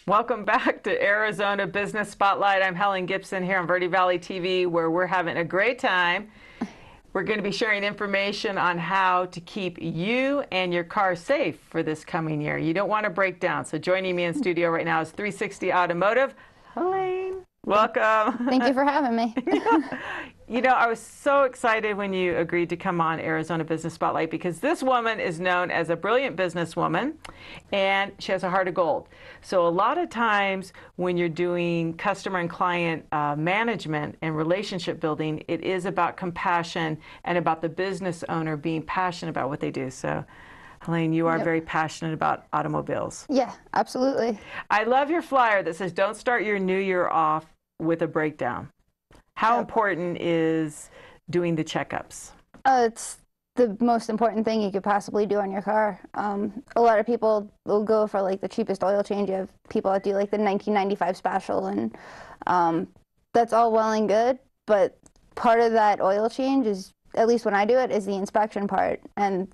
Welcome back to Arizona Business Spotlight. I'm Helen Gibson here on Verde Valley TV, where we're having a great time. We're going to be sharing information on how to keep you and your car safe for this coming year. You don't want to break down. So joining me in studio right now is 360 Automotive, Helaine. Welcome. Thank you for having me. You know, I was so excited when you agreed to come on Arizona Business Spotlight because this woman is known as a brilliant businesswoman and she has a heart of gold. So a lot of times when you're doing customer and client management and relationship building, it is about compassion and about the business owner being passionate about what they do. So Helaine, you are very passionate about automobiles. Yeah, absolutely. I love your flyer that says, don't start your new year off with a breakdown. How important is doing the checkups? It's the most important thing you could possibly do on your car. A lot of people will go for like the cheapest oil change. You have people that do like the 1995 special, and that's all well and good, but part of that oil change is, at least when I do it, is the inspection part, and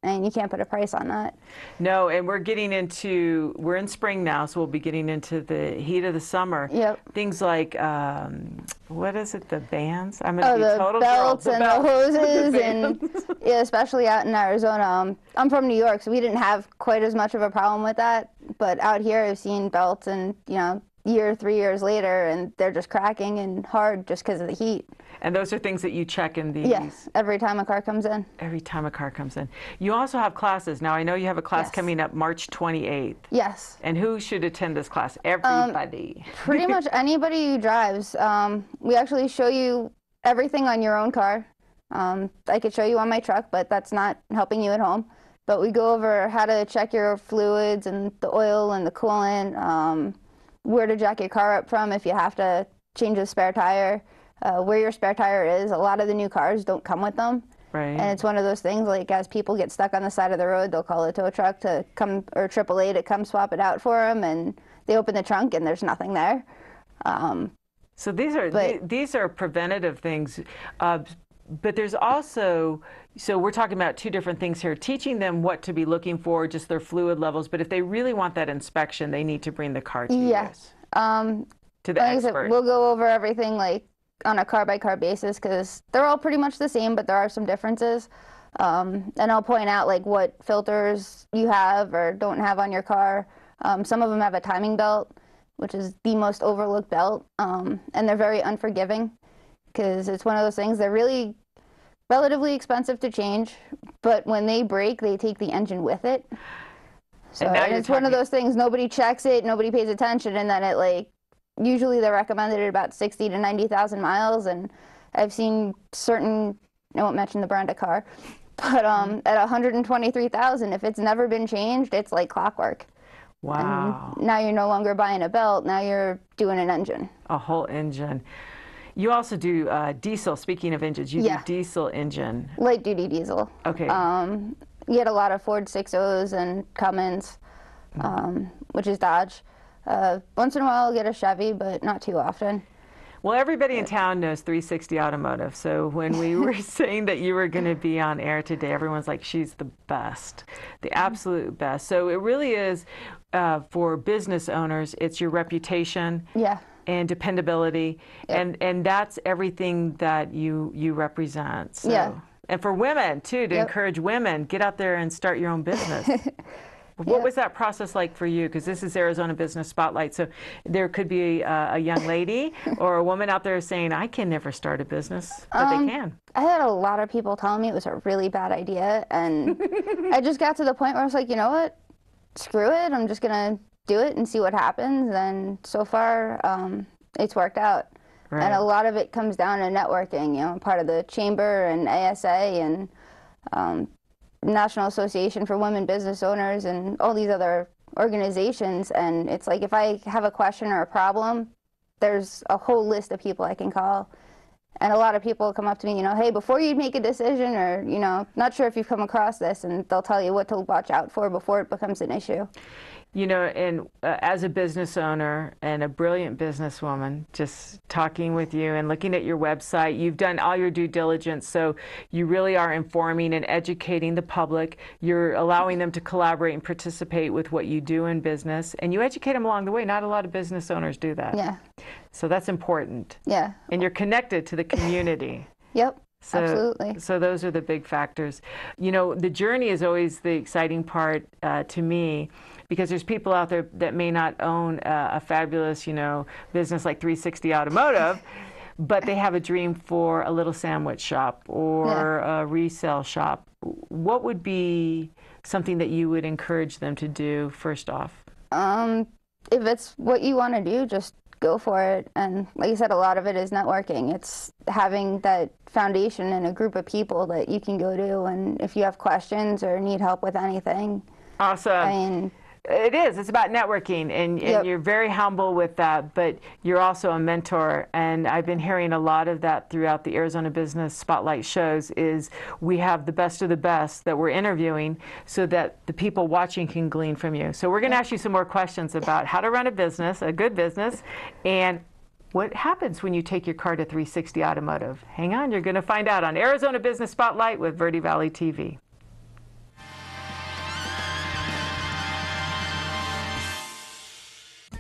you can't put a price on that. No, and we're in spring now, so we'll be getting into the heat of the summer. Yep. Things like, what is it, the bands? I'm going to be total belts girl. and the hoses, and yeah, especially out in Arizona. I'm from New York, so we didn't have quite as much of a problem with that, but out here I've seen belts and, you know, 3 years later, and they're just cracking and hard just because of the heat. And those are things that you check in these? Yes, every time a car comes in. Every time a car comes in. You also have classes. Now, I know you have a class coming up March 28th. Yes. And who should attend this class? Everybody. Pretty much anybody who drives. We actually show you everything on your own car. I could show you on my truck, but that's not helping you at home. But we go over how to check your fluids and the oil and the coolant, where to jack your car up from if you have to change the spare tire, where your spare tire is. A lot of the new cars don't come with them. Right. And it's one of those things, like, as people get stuck on the side of the road, they'll call a tow truck to come, or AAA to come swap it out for them, and they open the trunk and there's nothing there. So these are preventative things, but there's also, so we're talking about two different things here, teaching them what to be looking for, just their fluid levels, but if they really want that inspection, they need to bring the car to you guys. To the like expert. I said, we'll go over everything like on a car-by-car basis, because they're all pretty much the same, but there are some differences. And I'll point out like what filters you have or don't have on your car. Some of them have a timing belt, which is the most overlooked belt, and they're very unforgiving because it's one of those things, they're really relatively expensive to change, but when they break, they take the engine with it. So and it's one of those things, nobody checks it, nobody pays attention, and then it, like, usually they're recommended at about 60 to 90,000 miles, and I've seen certain, I won't mention the brand of car, but at 123,000, if it's never been changed, it's like clockwork. Wow. And now you're no longer buying a belt, now you're doing an engine. A whole engine. You also do diesel, speaking of engines, you do diesel engine. Light duty diesel. Okay. You get a lot of Ford 6.0s and Cummins, which is Dodge. Once in a while I'll get a Chevy, but not too often. Well, everybody in town knows 360 Automotive, so when we were saying that you were going to be on air today, everyone's like, she's the best, the absolute best. So it really is, for business owners, it's your reputation and dependability, and that's everything that you represent. So. And for women, too, to encourage women, get out there and start your own business. What was that process like for you? Because this is Arizona Business Spotlight, so there could be a young lady or a woman out there saying, I can never start a business, but they can. I had a lot of people telling me it was a really bad idea, and I just got to the point where I was like, you know what, screw it, I'm just going to do it and see what happens, and so far it's worked out. Right. And a lot of it comes down to networking, you know, part of the chamber and ASA and National Association for Women Business Owners and all these other organizations, and it's like if I have a question or a problem, there's a whole list of people I can call. And a lot of people come up to me, you know, hey, before you make a decision, or, you know, not sure if you've come across this, and they'll tell you what to watch out for before it becomes an issue. You know, and as a business owner and a brilliant businesswoman, just talking with you and looking at your website, you've done all your due diligence. So you really are informing and educating the public. You're allowing them to collaborate and participate with what you do in business. And you educate them along the way. Not a lot of business owners do that. Yeah. So that's important. Yeah. And you're connected to the community. Yep. So, absolutely. So those are the big factors. You know, the journey is always the exciting part to me, because there's people out there that may not own a fabulous, you know, business like 360 Automotive, but they have a dream for a little sandwich shop or a resale shop. What would be something that you would encourage them to do first off? If it's what you want to do, just go for it. And like you said, a lot of it is networking. It's having that foundation and a group of people that you can go to, and if you have questions or need help with anything. Awesome. I mean, it is. It's about networking, and you're very humble with that, but you're also a mentor. And I've been hearing a lot of that throughout the Arizona Business Spotlight shows, is we have the best of the best that we're interviewing so that the people watching can glean from you. So we're going to ask you some more questions about how to run a business, a good business, and what happens when you take your car to 360 Automotive. Hang on, you're going to find out on Arizona Business Spotlight with Verde Valley TV.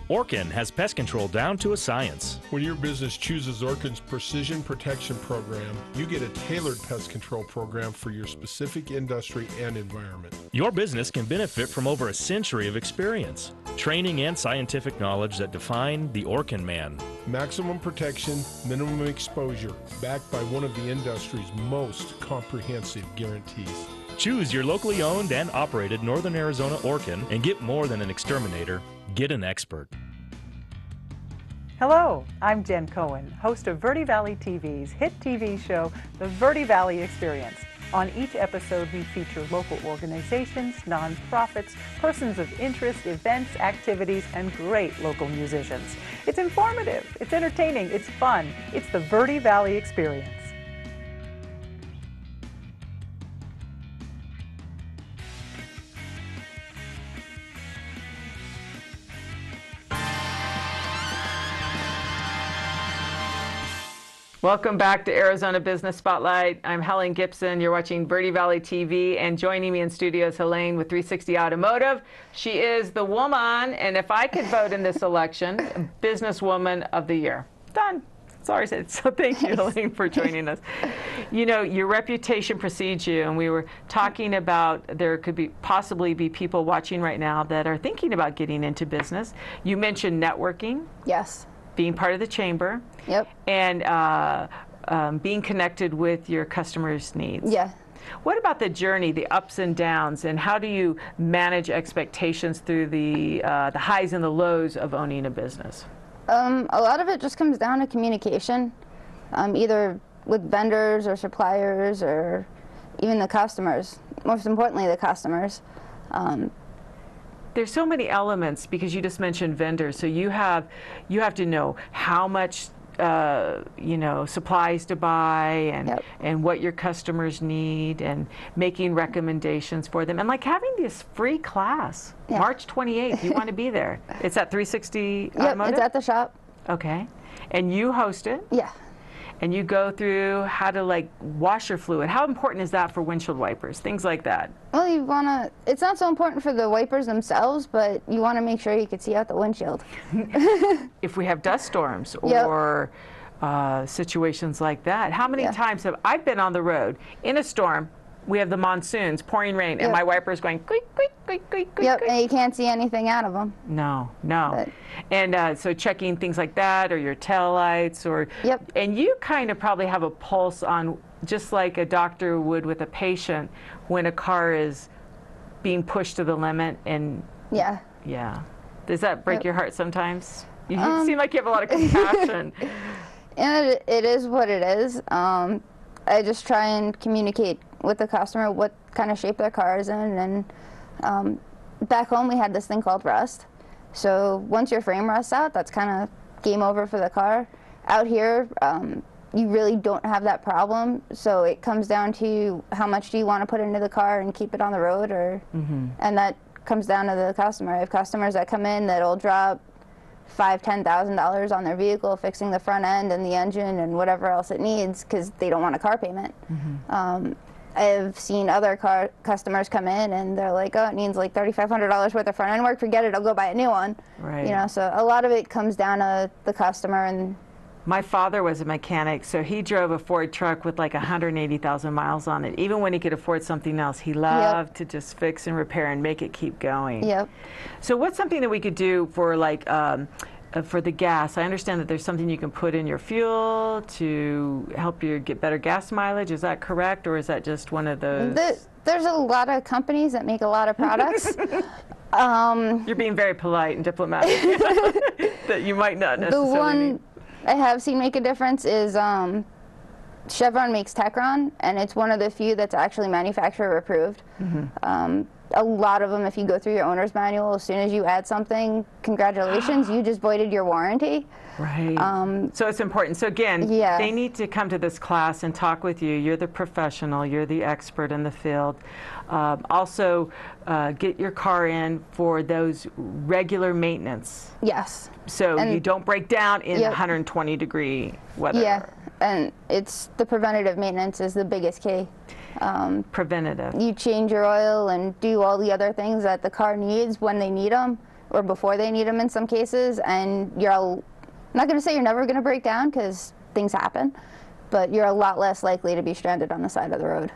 Orkin has pest control down to a science. When your business chooses Orkin's Precision Protection Program, you get a tailored pest control program for your specific industry and environment. Your business can benefit from over a century of experience, training, and scientific knowledge that define the Orkin man. Maximum protection, minimum exposure, backed by one of the industry's most comprehensive guarantees. Choose your locally owned and operated Northern Arizona Orkin and get more than an exterminator. Get an expert. Hello, I'm Jen Cohen, host of Verde Valley TV's hit TV show, The Verde Valley Experience. On each episode, we feature local organizations, nonprofits, persons of interest, events, activities, and great local musicians. It's informative, it's entertaining, it's fun. It's the Verde Valley Experience. Welcome back to Arizona Business Spotlight. I'm Helaine Gibson. You're watching Verde Valley TV, and joining me in studio is Helaine with 360 Automotive. She is the woman, and if I could vote in this election, Businesswoman of the Year. Done. Sorry, so thank you, Helaine, for joining us. You know, your reputation precedes you, and we were talking about there could be possibly be people watching right now that are thinking about getting into business. You mentioned networking. yes. Being part of the chamber. Yep. And being connected with your customers' needs. Yeah. What about the journey, the ups and downs, and how do you manage expectations through the highs and the lows of owning a business? A lot of it just comes down to communication, either with vendors or suppliers or even the customers. Most importantly, the customers. There's so many elements, because you just mentioned vendors. So you have to know how much supplies to buy, and and what your customers need, and making recommendations for them, and like having this free class. March 28th, you want to be there. It's at 360 Automotive? Yep, it's at the shop. Okay. And you host it? Yeah. And you go through how to like wash your fluid. How important is that for windshield wipers? Things like that. Well, you want to, it's not so important for the wipers themselves, but you want to make sure you can see out the windshield. If we have dust storms or situations like that, how many times have I been on the road in a storm? We have the monsoons, pouring rain, and my wipers going quick, quick, quick, quick, quick. Yep, and you can't see anything out of them. No. And so checking things like that, or your tail lights, or and you kind of probably have a pulse on, just like a doctor would with a patient when a car is being pushed to the limit. And does that break your heart sometimes? You seem like you have a lot of compassion. And it is what it is. I just try and communicate with the customer what kind of shape their car is in, and back home we had this thing called rust. So once your frame rusts out, that's kind of game over for the car. Out here, you really don't have that problem, so it comes down to how much do you want to put into the car and keep it on the road, or and that comes down to the customer. I have customers that come in that'll drop $5,000-$10,000 on their vehicle fixing the front end and the engine and whatever else it needs because they don't want a car payment. I've seen other customers come in and they're like, oh, it needs like $3,500 worth of front end work. Forget it, I'll go buy a new one. Right. You know, so a lot of it comes down to the customer. And my father was a mechanic, so he drove a Ford truck with like 180,000 miles on it. Even when he could afford something else, he loved to just fix and repair and make it keep going. Yep. So what's something that we could do for like for the gas? I understand that there's something you can put in your fuel to help you get better gas mileage. Is that correct, or is that just one of those? There's a lot of companies that make a lot of products. You're being very polite and diplomatic. That you might not necessarily The one need. I have seen make a difference is Chevron makes Techron, and it's one of the few that's actually manufacturer approved. A lot of them, if you go through your owner's manual, as soon as you add something, congratulations, you just voided your warranty. Right. So it's important. So again, Yeah. they need to come to this class and talk with you. You're the professional. You're the expert in the field. Also, get your car in for those regular maintenance. Yes. So And- you don't break down in Yep. 120-degree weather. Yeah, and it's the preventative maintenance is the biggest key. Preventative. You change your oil and do all the other things that the car needs when they need them, or before they need them in some cases, and I'm not going to say you're never going to break down because things happen, but you're a lot less likely to be stranded on the side of the road.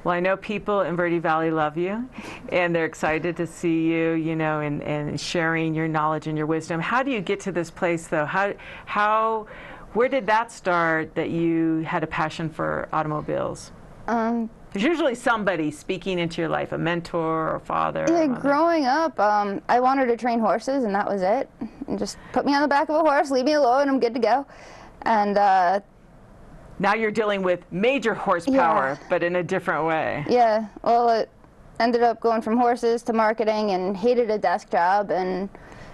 Well, I know people in Verde Valley love you, and they're excited to see you, you know, and sharing your knowledge and your wisdom. How do you get to this place, though? Where did that start, that you had a passion for automobiles? There's usually somebody speaking into your life, a mentor or father. Yeah, or mother. growing up, I wanted to train horses, and that was it. And just put me on the back of a horse, leave me alone, and I'm good to go. And Now you're dealing with major horsepower, but in a different way. yeah, well, it ended up going from horses to marketing, and hated a desk job, and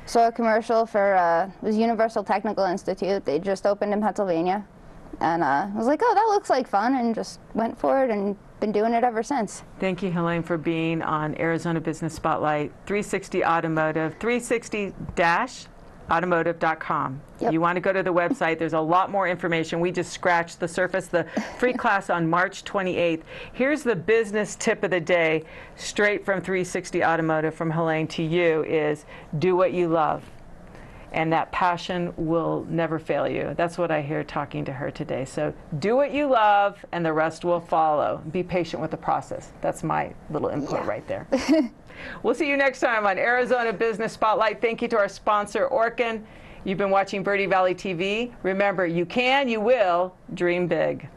saw a commercial for it was Universal Technical Institute. They just opened in Pennsylvania, and I was like, oh, that looks like fun, and just went for it and been doing it ever since. Thank you, Helaine, for being on Arizona Business Spotlight. 360 Automotive, 360-automotive.com. Yep. You want to go to the website. There's a lot more information. We just scratched the surface. The free class on March 28th. Here's the business tip of the day, straight from 360 Automotive, from Helaine to you, is do what you love. And that passion will never fail you. That's what I hear talking to her today. So do what you love, and the rest will follow. Be patient with the process. That's my little input right there. We'll see you next time on Arizona Business Spotlight. Thank you to our sponsor, Orkin. You've been watching Verde Valley TV. Remember, you can, you will, dream big.